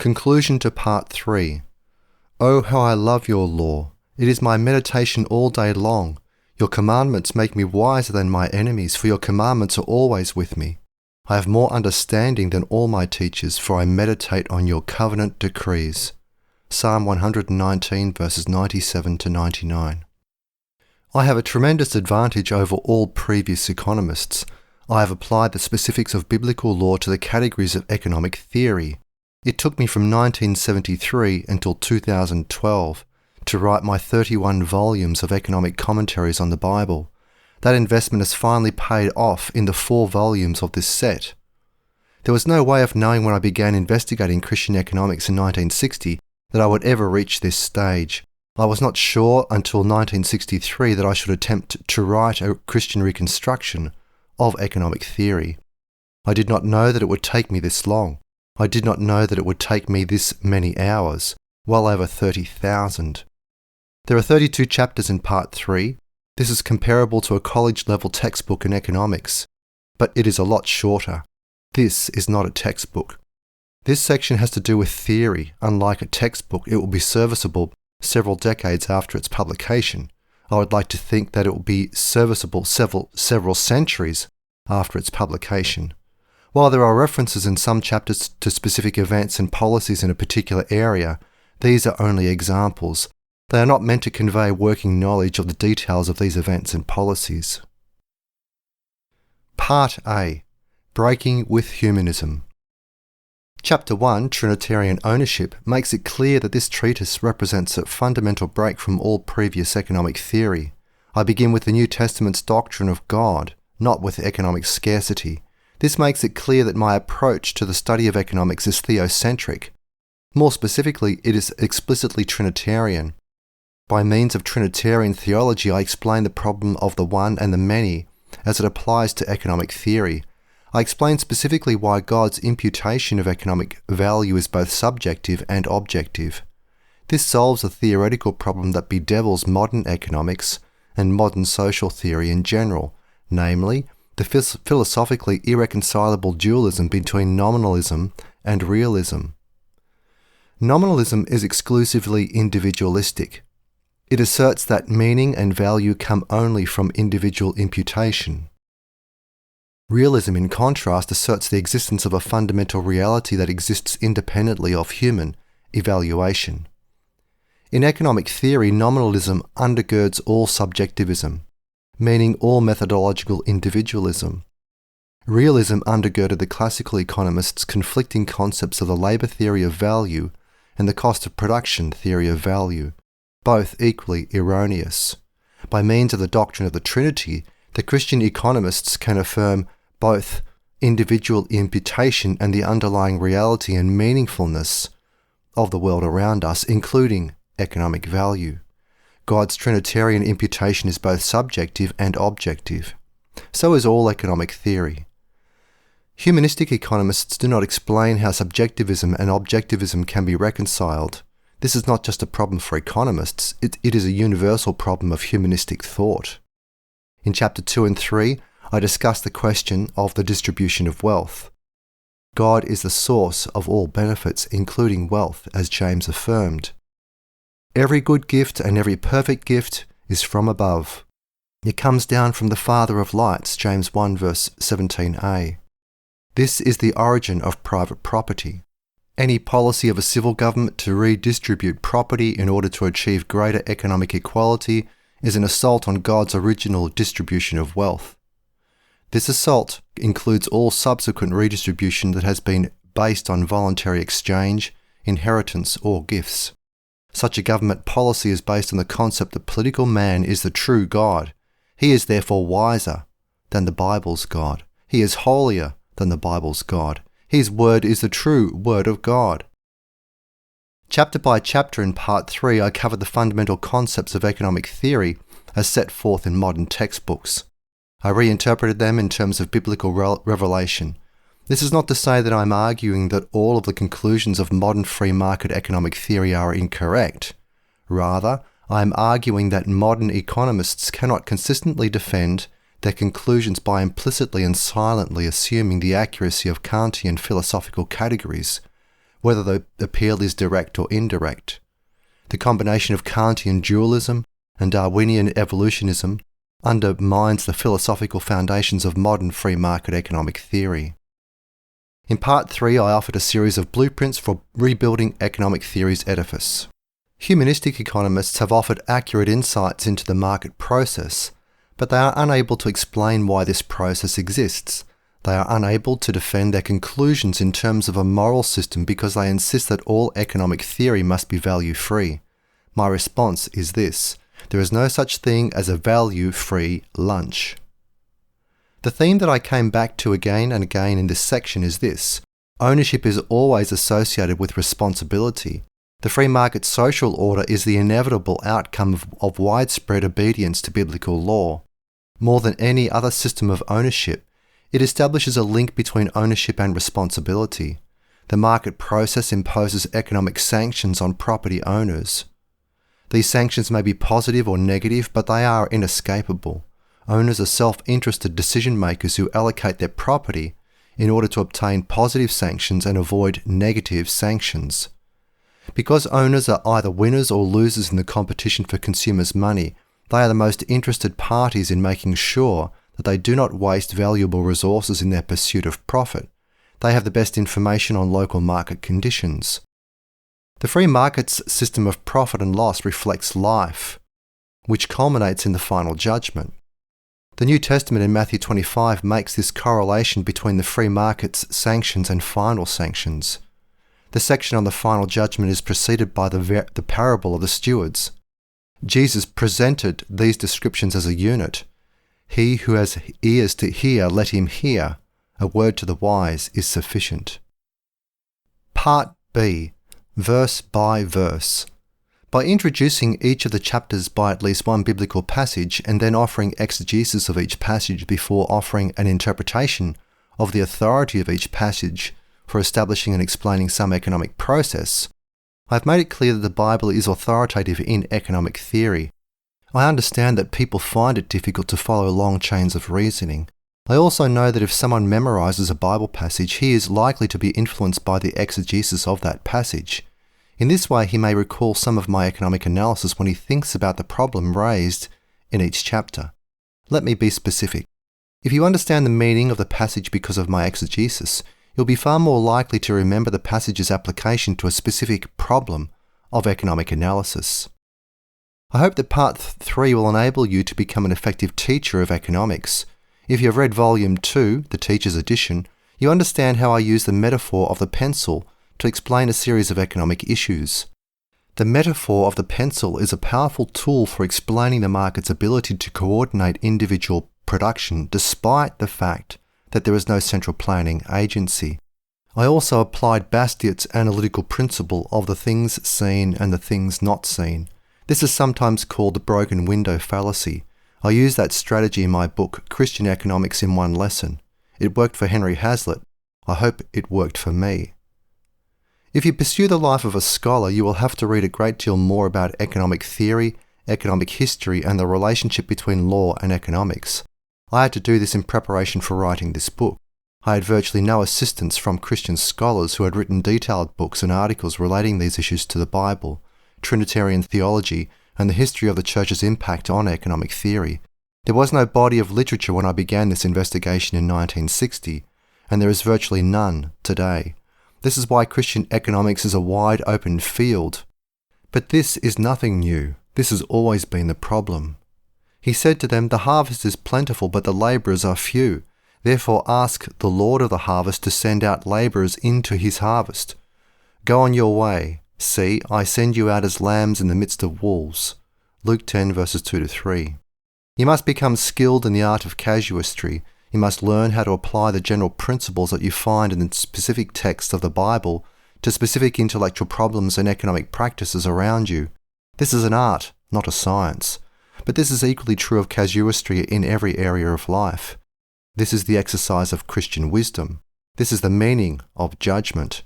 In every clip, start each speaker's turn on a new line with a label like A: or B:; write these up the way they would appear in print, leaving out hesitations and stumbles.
A: Conclusion to Part 3. Oh, how I love your law! It is my meditation all day long. Your commandments make me wiser than my enemies, for your commandments are always with me. I have more understanding than all my teachers, for I meditate on your covenant decrees. Psalm 119 verses 97 to 99. I have a tremendous advantage over all previous economists. I have applied the specifics of biblical law to the categories of economic theory. It took me from 1973 until 2012 to write my 31 volumes of economic commentaries on the Bible. That investment has finally paid off in the 4 volumes of this set. There was no way of knowing when I began investigating Christian economics in 1960 that I would ever reach this stage. I was not sure until 1963 that I should attempt to write a Christian reconstruction of economic theory. I did not know that it would take me this long. I did not know that it would take me this many hours, well over 30,000. There are 32 chapters in Part 3. This is comparable to a college-level textbook in economics, but it is a lot shorter. This is not a textbook. This section has to do with theory. Unlike a textbook, it will be serviceable several decades after its publication. I would like to think that it will be serviceable several centuries after its publication. While there are references in some chapters to specific events and policies in a particular area, these are only examples. They are not meant to convey working knowledge of the details of these events and policies. Part A. Breaking with Humanism. Chapter 1, Trinitarian Ownership, makes it clear that this treatise represents a fundamental break from all previous economic theory. I begin with the New Testament's doctrine of God, not with economic scarcity. This makes it clear that my approach to the study of economics is theocentric. More specifically, it is explicitly Trinitarian. By means of Trinitarian theology, I explain the problem of the one and the many as it applies to economic theory. I explain specifically why God's imputation of economic value is both subjective and objective. This solves a theoretical problem that bedevils modern economics and modern social theory in general, namely, the philosophically irreconcilable dualism between nominalism and realism. Nominalism is exclusively individualistic. It asserts that meaning and value come only from individual imputation. Realism, in contrast, asserts the existence of a fundamental reality that exists independently of human evaluation. In economic theory, nominalism undergirds all subjectivism, meaning all methodological individualism. Realism undergirded the classical economists' conflicting concepts of the labour theory of value and the cost of production theory of value, both equally erroneous. By means of the doctrine of the Trinity, the Christian economists can affirm both individual imputation and the underlying reality and meaningfulness of the world around us, including economic value. God's Trinitarian imputation is both subjective and objective. So is all economic theory. Humanistic economists do not explain how subjectivism and objectivism can be reconciled. This is not just a problem for economists, it is a universal problem of humanistic thought. In Chapter 2 and 3, I discuss the question of the distribution of wealth. God is the source of all benefits, including wealth, as James affirmed. Every good gift and every perfect gift is from above. It comes down from the Father of lights, James 1 verse 17a. This is the origin of private property. Any policy of a civil government to redistribute property in order to achieve greater economic equality is an assault on God's original distribution of wealth. This assault includes all subsequent redistribution that has been based on voluntary exchange, inheritance, or gifts. Such a government policy is based on the concept that political man is the true God. He is therefore wiser than the Bible's God. He is holier than the Bible's God. His word is the true word of God. Chapter by chapter in Part 3, I cover the fundamental concepts of economic theory as set forth in modern textbooks. I reinterpreted them in terms of biblical revelation. This is not to say that I'm arguing that all of the conclusions of modern free market economic theory are incorrect. Rather, I am arguing that modern economists cannot consistently defend their conclusions by implicitly and silently assuming the accuracy of Kantian philosophical categories. whether the appeal is direct or indirect. The combination of Kantian dualism and Darwinian evolutionism undermines the philosophical foundations of modern free market economic theory. In Part 3, I offered a series of blueprints for rebuilding economic theory's edifice. Humanistic economists have offered accurate insights into the market process, but they are unable to explain why this process exists. They are unable to defend their conclusions in terms of a moral system because they insist that all economic theory must be value-free. My response is this: there is no such thing as a value-free lunch. The theme that I came back to again and again in this section is this: ownership is always associated with responsibility. The free market social order is the inevitable outcome of widespread obedience to biblical law. More than any other system of ownership, it establishes a link between ownership and responsibility. The market process imposes economic sanctions on property owners. These sanctions may be positive or negative, but they are inescapable. Owners are self-interested decision-makers who allocate their property in order to obtain positive sanctions and avoid negative sanctions. Because owners are either winners or losers in the competition for consumers' money, they are the most interested parties in making sure that they do not waste valuable resources in their pursuit of profit. They have the best information on local market conditions. The free market's system of profit and loss reflects life, which culminates in the final judgment. The New Testament in Matthew 25 makes this correlation between the free market's sanctions and final sanctions. The section on the final judgment is preceded by the parable of the stewards. Jesus presented these descriptions as a unit. He who has ears to hear, let him hear. A word to the wise is sufficient. Part B. Verse by verse. By introducing each of the chapters by at least one biblical passage and then offering exegesis of each passage before offering an interpretation of the authority of each passage for establishing and explaining some economic process, I have made it clear that the Bible is authoritative in economic theory. I understand that people find it difficult to follow long chains of reasoning. I also know that if someone memorizes a Bible passage, he is likely to be influenced by the exegesis of that passage. In this way, he may recall some of my economic analysis when he thinks about the problem raised in each chapter. Let me be specific. If you understand the meaning of the passage because of my exegesis, you'll be far more likely to remember the passage's application to a specific problem of economic analysis. I hope that Part 3 will enable you to become an effective teacher of economics. If you have read Volume 2, the Teacher's Edition, you understand how I use the metaphor of the pencil to explain a series of economic issues. The metaphor of the pencil is a powerful tool for explaining the market's ability to coordinate individual production despite the fact that there is no central planning agency. I also applied Bastiat's analytical principle of the things seen and the things not seen. This is sometimes called the broken window fallacy. I use that strategy in my book, Christian Economics in One Lesson. It worked for Henry Hazlitt. I hope it worked for me. If you pursue the life of a scholar, you will have to read a great deal more about economic theory, economic history, and the relationship between law and economics. I had to do this in preparation for writing this book. I had virtually no assistance from Christian scholars who had written detailed books and articles relating these issues to the Bible, Trinitarian theology, and the history of the Church's impact on economic theory. There was no body of literature when I began this investigation in 1960, and there is virtually none today. This is why Christian economics is a wide open field. But this is nothing new. This has always been the problem. He said to them, "The harvest is plentiful, but the labourers are few. Therefore ask the Lord of the harvest to send out labourers into his harvest. Go on your way. See, I send you out as lambs in the midst of wolves." Luke 10 verses 2-3. You must become skilled in the art of casuistry. You must learn how to apply the general principles that you find in the specific text of the Bible to specific intellectual problems and economic practices around you. This is an art, not a science. But this is equally true of casuistry in every area of life. This is the exercise of Christian wisdom. This is the meaning of judgment.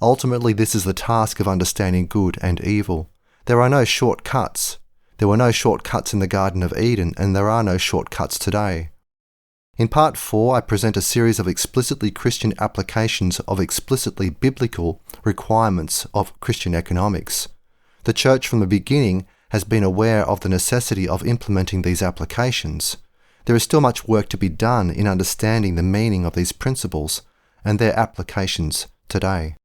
A: Ultimately, this is the task of understanding good and evil. There are no shortcuts. There were no shortcuts in the Garden of Eden, and there are no shortcuts today. In Part 4, I present a series of explicitly Christian applications of explicitly biblical requirements of Christian economics. The Church from the beginning has been aware of the necessity of implementing these applications. There is still much work to be done in understanding the meaning of these principles and their applications today.